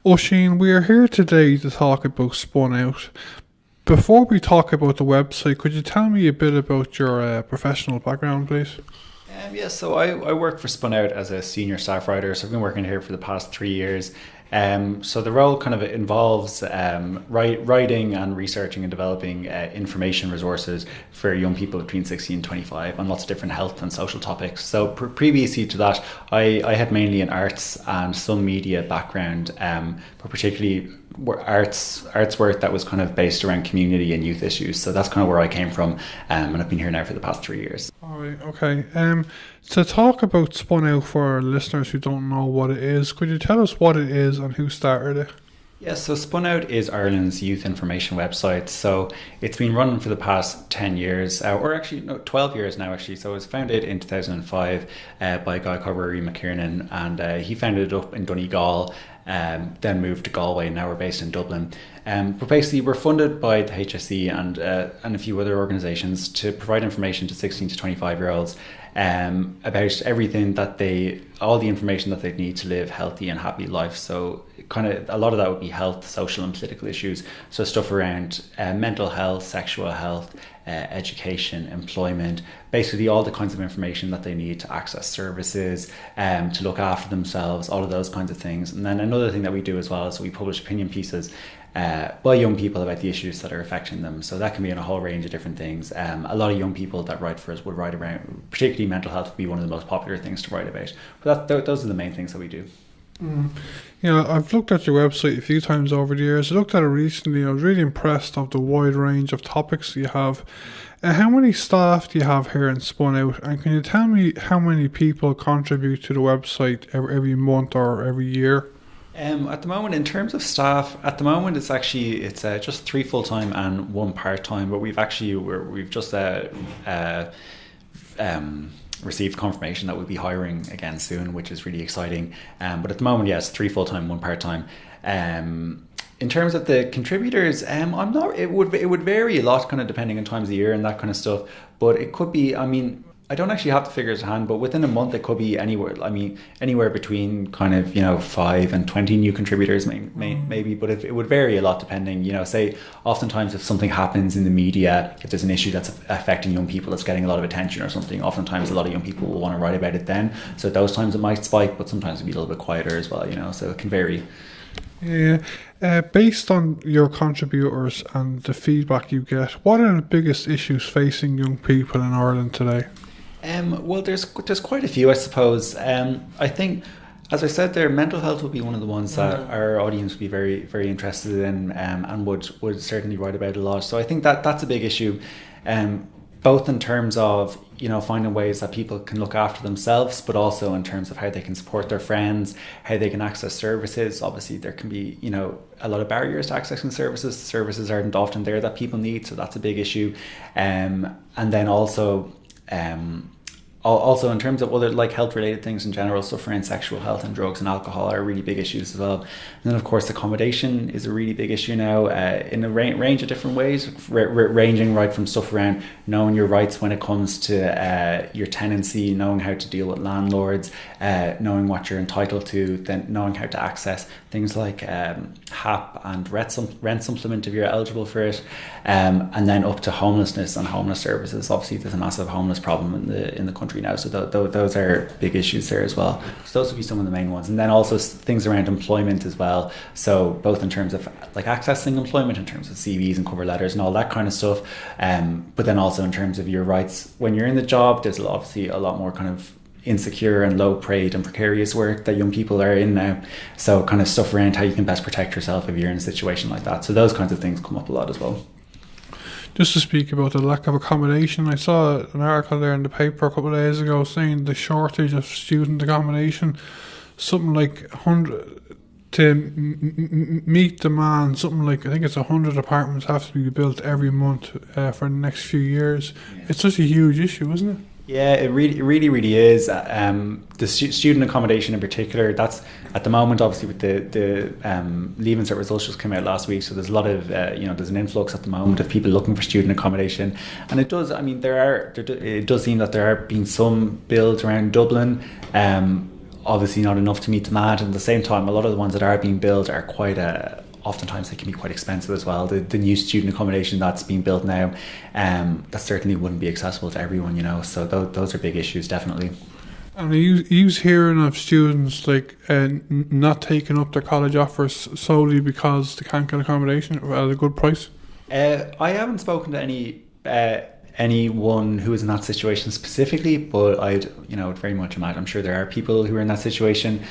Oisín, we are here today to talk about SpunOut. Before we talk about the website, could you tell me a bit about your professional background, please? So I work for SpunOut as a senior staff writer. So I've been working here for the past 3 years. So the role kind of involves writing and researching and developing information resources for young people between 16 and 25 on lots of different health and social topics. So previously to that, I had mainly an arts and some media background, but particularly arts work that was kind of based around community and youth issues. So that's kind of where I came from, and I've been here now for the past 3 years. All right, okay. To talk about SpunOut for our listeners who don't know what it is, could you tell us what it is and who started it? Yeah, so SpunOut is Ireland's youth information website. So it's been running for the past 10 years, 12 years now actually. So it was founded in 2005 by a guy called Oisín McKenna, and he founded it up in Donegal, then moved to Galway, and now we're based in Dublin. But basically we're funded by the HSE and a few other organisations to provide information to 16 to 25 year olds about everything all the information that they need to live healthy and happy life. So kind of a lot of that would be health, social and political issues. So stuff around mental health, sexual health, education, employment, basically all the kinds of information that they need to access services, to look after themselves, all of those kinds of things. And then another thing that we do as well is we publish opinion pieces by young people about the issues that are affecting them. So that can be on a whole range of different things. A lot of young people that write for us would write around, particularly mental health would be one of the most popular things to write about. But those are the main things that we do. I've looked at your website a few times over the years. I looked at it recently. I was really impressed of the wide range of topics you have. How many staff do you have here in SpunOut? And can you tell me how many people contribute to the website every month or every year? At the moment, in terms of staff, it's just 3 full-time and 1 part-time. But we've just received confirmation that we'll be hiring again soon, which is really exciting. But at the moment, yes, 3 full-time, 1 part-time. In terms of the contributors, it would vary a lot, kind of depending on times of the year and that kind of stuff. But it could be, I don't actually have the figures at hand, but within a month it could be anywhere between kind of 5 and 20 new contributors maybe, but it would vary a lot depending, say oftentimes if something happens in the media, if there's an issue that's affecting young people that's getting a lot of attention or something, oftentimes a lot of young people will want to write about it then. So at those times it might spike, but sometimes it'll be a little bit quieter as well, so it can vary. Yeah. Based on your contributors and the feedback you get, what are the biggest issues facing young people in Ireland today? Well, there's quite a few, I suppose. I think, as I said there, mental health would be one of the ones that our audience would be very, very interested in, and would certainly write about a lot. So I think that's a big issue, both in terms of finding ways that people can look after themselves, but also in terms of how they can support their friends, how they can access services. Obviously, there can be a lot of barriers to accessing services. The services aren't often there that people need, so that's a big issue. And then also in terms of other health related things in general, stuff around sexual health and drugs and alcohol are really big issues as well. And then of course accommodation is a really big issue now, in a range of different ways, ranging right from stuff around knowing your rights when it comes to your tenancy, knowing how to deal with landlords, knowing what you're entitled to, then knowing how to access things like HAP and rent supplement if you're eligible for it, and then up to homelessness and homeless services. Obviously there's a massive homeless problem in the country now, so those are big issues there as well. So those would be some of the main ones. And then also things around employment as well, so both in terms of accessing employment, in terms of CVs and cover letters and all that kind of stuff, but then also in terms of your rights when you're in the job. There's obviously a lot more kind of insecure and low paid and precarious work that young people are in now, so kind of stuff around how you can best protect yourself if you're in a situation like that. So those kinds of things come up a lot as well. Just to speak about the lack of accommodation, I saw an article there in the paper a couple of days ago saying the shortage of student accommodation, something like 100 to meet demand, something like, I think it's 100 apartments have to be built every month for the next few years. Yeah. It's such a huge issue, isn't it? Yeah, it really is. The student accommodation in particular, that's at the moment obviously with the Leaving Cert results just came out last week, so there's a lot of there's an influx at the moment of people looking for student accommodation, and it does seem that there are being some builds around Dublin. obviously not enough to meet demand. And at the same time, a lot of the ones that are being built are quite oftentimes they can be quite expensive as well. The new student accommodation that's being built now, that certainly wouldn't be accessible to everyone, so those are big issues, definitely. And are you hearing of students like not taking up their college offers solely because they can't get accommodation at a good price? I haven't spoken to anyone who is in that situation specifically, but I'd very much imagine, I'm sure there are people who are in that situation.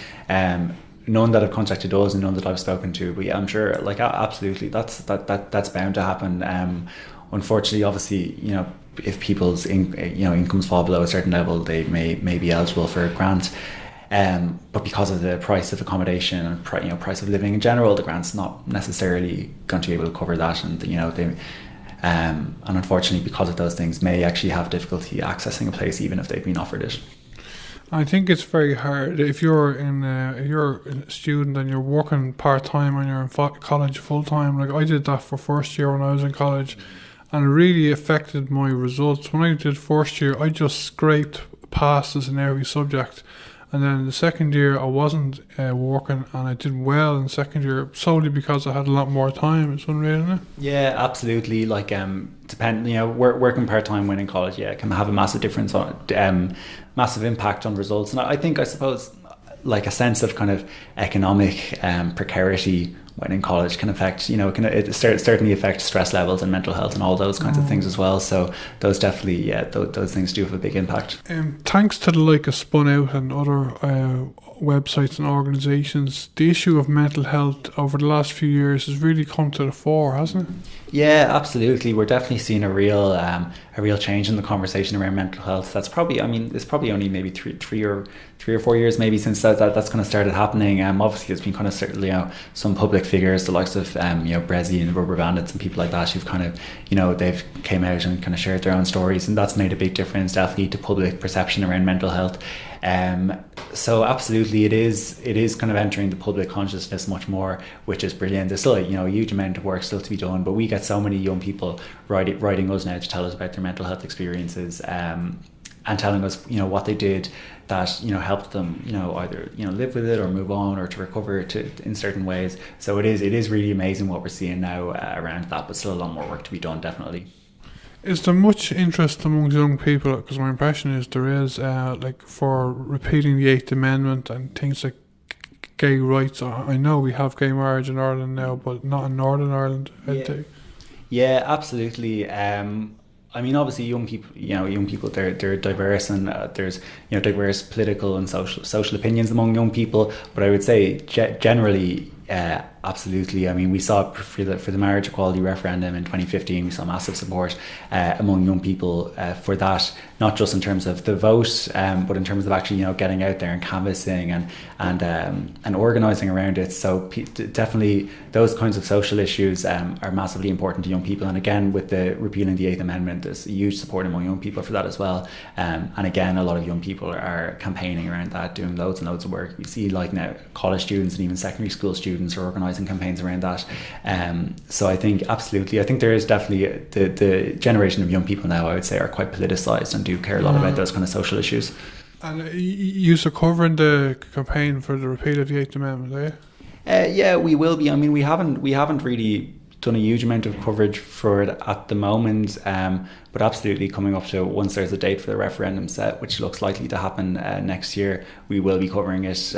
None that have contacted us and none that I've spoken to, but yeah, I'm sure absolutely that's bound to happen. Unfortunately, obviously, if people's incomes fall below a certain level, they may be eligible for a grant. But because of the price of accommodation and price of living in general, the grant's not necessarily going to be able to cover that, and they and unfortunately, because of those things, may actually have difficulty accessing a place even if they've been offered it. I think it's very hard if you're a student and you're working part time and you're in college full time. Like I did that for first year when I was in college, and it really affected my results. When I did first year, I just scraped passes in every subject, and then the second year I wasn't working, and I did well in second year solely because I had a lot more time. It's unreal, isn't it? Yeah, absolutely. Like working part time when in college, can have a massive difference on massive impact on results. And I suppose like a sense of kind of economic precarity when in college can affect, it certainly affect stress levels and mental health and all those kinds of things as well. So those definitely, those things do have a big impact. Thanks to the like of SpunOut and other websites and organisations, the issue of mental health over the last few years has really come to the fore, hasn't it? Yeah, absolutely. We're definitely seeing a real change in the conversation around mental health. That's probably, it's probably only maybe three or 4 years maybe since that's kind of started happening. Obviously, there's been kind of certainly some public figures, the likes of Brezzy and Rubber Bandits and people like that, who've kind of they've came out and kind of shared their own stories, and that's made a big difference definitely to public perception around mental health. So absolutely, it is kind of entering the public consciousness much more, which is brilliant. There's still a huge amount of work still to be done, but we get so many young people writing us now to tell us about their mental health experiences, and telling us what they did that helped them either live with it or move on or to recover in certain ways. So it is really amazing what we're seeing now around that, but still a lot more work to be done, definitely. Is there much interest among young people? Because my impression is there is, for repealing the 8th Amendment and things like gay rights. I know we have gay marriage in Ireland now, but not in Northern Ireland. Yeah, absolutely. Obviously, young people, they're diverse, and there's diverse political and social opinions among young people. But I would say generally, absolutely. We saw for the marriage equality referendum in 2015, we saw massive support among young people for that, not just in terms of the vote, but in terms of actually getting out there and canvassing and organising around it. So definitely those kinds of social issues are massively important to young people. And again, with the repealing the 8th Amendment, there's a huge support among young people for that as well. And again, a lot of young people are campaigning around that, doing loads and loads of work. We see like now college students and even secondary school students are organising campaigns around that. So I think absolutely, I think there is definitely the generation of young people now, I would say, are quite politicised and do care a lot about those kind of social issues. And you are covering the campaign for the repeal of the 8th Amendment, are you? Yeah, we will be. We haven't really done a huge amount of coverage for it at the moment, but absolutely coming up to, once there's a date for the referendum set, which looks likely to happen next year, we will be covering it.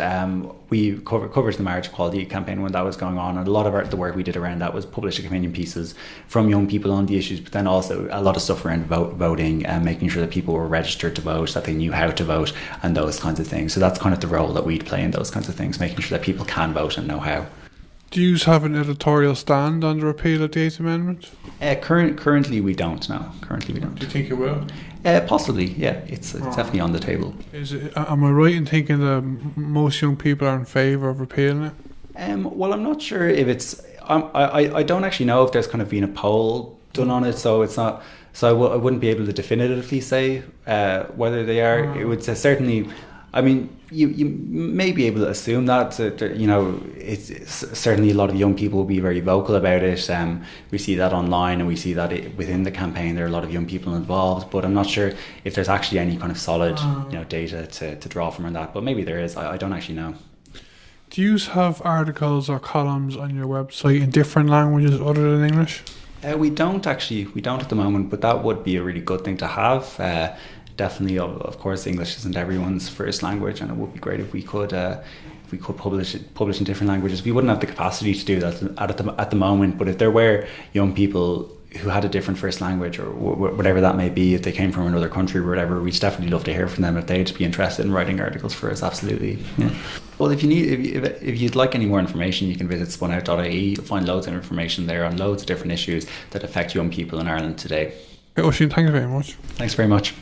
We covered the marriage equality campaign when that was going on, and a lot of the work we did around that was publishing opinion pieces from young people on the issues, but then also a lot of stuff around voting and making sure that people were registered to vote, that they knew how to vote and those kinds of things. So that's kind of the role that we'd play in those kinds of things, making sure that people can vote and know how. Do you have an editorial stand on the repeal of the 8th Amendment? Currently we don't, no. Currently we don't. Do you think you will? Possibly, yeah. It's definitely on the table. Am I right in thinking that most young people are in favour of repealing it? Well, I'm not sure if it's... I don't actually know if there's kind of been a poll done on it, so it's not... So I wouldn't be able to definitively say whether they are. It would certainly... I mean, you may be able to assume that, it's certainly a lot of young people will be very vocal about it. We see that online, and we see that within the campaign there are a lot of young people involved, but I'm not sure if there's actually any kind of solid data to draw from on that, but maybe there is. I don't actually know. Do you have articles or columns on your website in different languages other than English? We don't at the moment, but that would be a really good thing to have. Definitely, of course, English isn't everyone's first language, and it would be great if we could publish in different languages. We wouldn't have the capacity to do that at the moment, but if there were young people who had a different first language or whatever that may be, if they came from another country or whatever, we'd definitely love to hear from them if they'd be interested in writing articles for us. Absolutely. Yeah. Well, if you'd like any more information, you can visit SpunOut.ie. You'll find loads of information there on loads of different issues that affect young people in Ireland today. Oisín, thank you very much. Thanks very much.